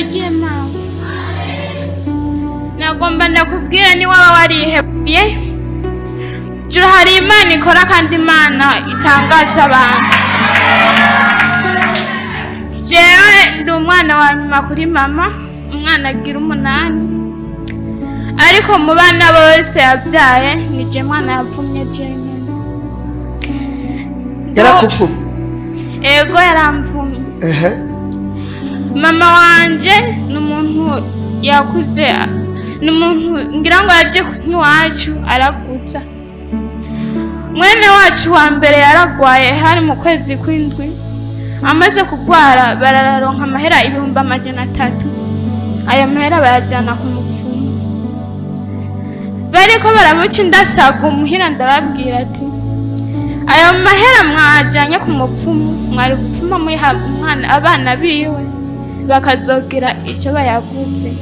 agiye mama. Nagomba ndakubwira ni waba warihebuye. Juru hari Imana ikora kandi Imana itangaza abantu. Jewe ndi umwana wa nyuma kuri mama, umwana agira 8. Ariko mu bana bose yabyaye nije mwana yapfumye jenyine. Yarakupfumye? Ego yaramvumye. Mama wanje n'umuntu yakuze, n'umuntu ngira ngo yaje nk'iwacu araguza. Mwene wacu wa mbere yaragwaye hari mu kwezi kw'indwi. Amaze kugwara bararonka amahera 300. Ayo mahera bayajyana ku mupfumu. Bariko baramuca indasaga umuhira ndababwira ati ayo mahera mwajyanye ku mupfumu mwari gupfuma muri umwana abana biwe bakazogira icyo bayaguze.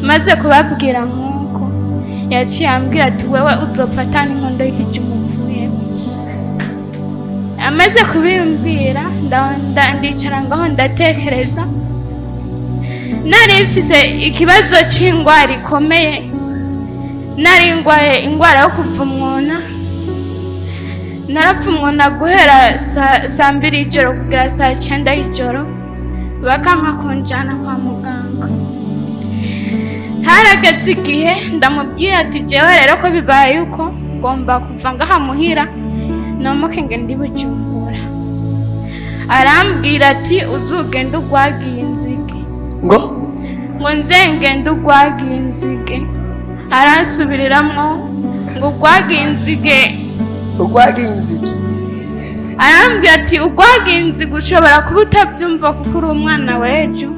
Maze kubabwira nkuko yaciye ambwira ati wewe uzopfata n'inkondo y'iki umupfuye. Amaze kubimbwira ndicara ngaho ndatekereza. Nari mfise ikibazo c'ingwara ikomeye. Nari ngwaye ingwara yo kuvumwona. Narapfumwona guhera saa 2 y'ijoro kugera saa 9 y'ijoro. Bakanka kunjana kwa muganga. Harageze igihe ndamubwira ati jewe rero ko bibaye uko ngomba kuva ngaha muhira nomoke ngende Bujumbura. Arambwira ati uzugenda ugwagiye inzige. Ngo nzengende ugwagiye inzige. Arasubiriramwo ngo ugwagiye inzige. Ugwagiye inzige? Arambwira ati ugwagiye inzige ushobora kuba utavyumva kuko uri umwana w'ejo.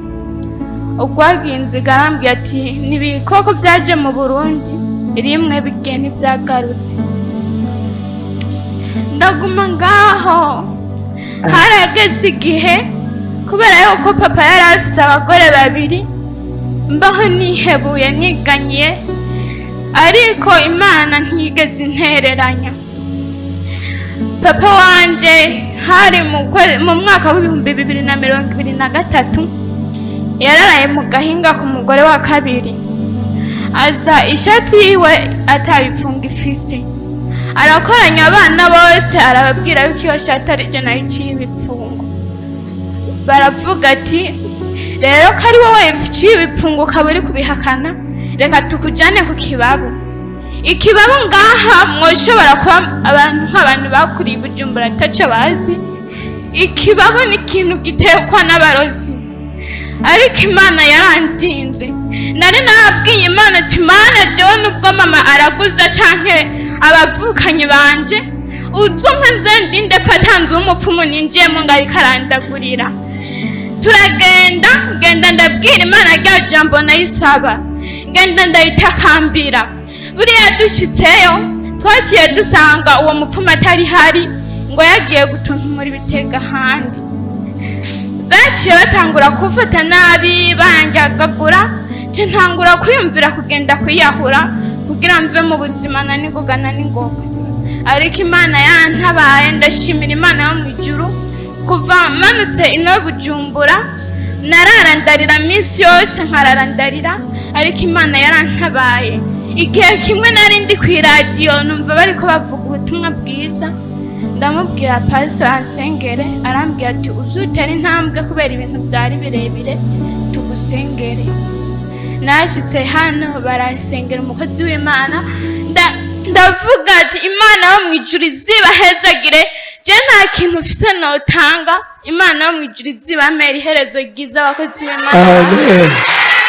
Ugwagiye inzige arambwira ati n'ibikoko byaje mu Burundi rimwe bigeni vyagarutse. Ndaguma ngaho. Harageze igihe kubera yuko papa yari afise abagore 2 mbaho nihebuye niganyiye, ariko Imana ntigeze intereranya. Papa wanje hari mu mwaka w'2023 yararaye mu gahinga ku mugore wa kabiri. Aza ishati yiwe atabipfunga ifise. Arakoranya abana bose arababwira yuko iyo shati arije nayiciye ibipfungo. Baravuga ati rero ko ari wowe iciye ibipfungo ukaba uri kubihakana, reka tukujane ku kibabu. Ikibabu ngaha mwoshobora kuba nk'abantu bakuriye Bujumbura ataco bazi. Ikibabu ni ikintu gitekwa n'abarozi. Ariko Imana yarandinze. Nari nabwiye Imana ati Mana jewe nubwo mama araguza canke abavukanye banje uzumpe nzendinde fatanze umupfumu ninjiyemo ngari karandagurira. Turagenda ngenda ndabwira Imana rya jambo nayisaba, ngenda ndayitakambira. Buriya dushitseyo twaciye dusanga uwo mupfumu atari hari, ngo yagiye gutuntumura ibitega handi. Baciye batangura kufata nabi banjagagura, ntangura kwiyumvira kugenda kwiyahura kugira mve mu buzima nanigogana n'ingoga. Ariko Imana yantabaye, ndashimira Imana yo mu ijuru. Kuva manutse ino Bujumbura nararandarira misi yose nkararandarira, ariko Imana yarantabaye. Igihe kimwe nari ndi ku radio numva bariko bavuga ubutumwa bwiza, ndamubwira Pastor Yaransengeye, arambwira ati uzutera intambwe kubera ibintu byari birebire tugusengere. Nashitse hano baransengera umukozi w'Imana, ndavuga ati Imana yo mu ijuru izibahezagire. Je nta kintu mfise notanga, Imana yo mu ijuru izibamera iherezo ryiza abakozi b'Imana. Amen.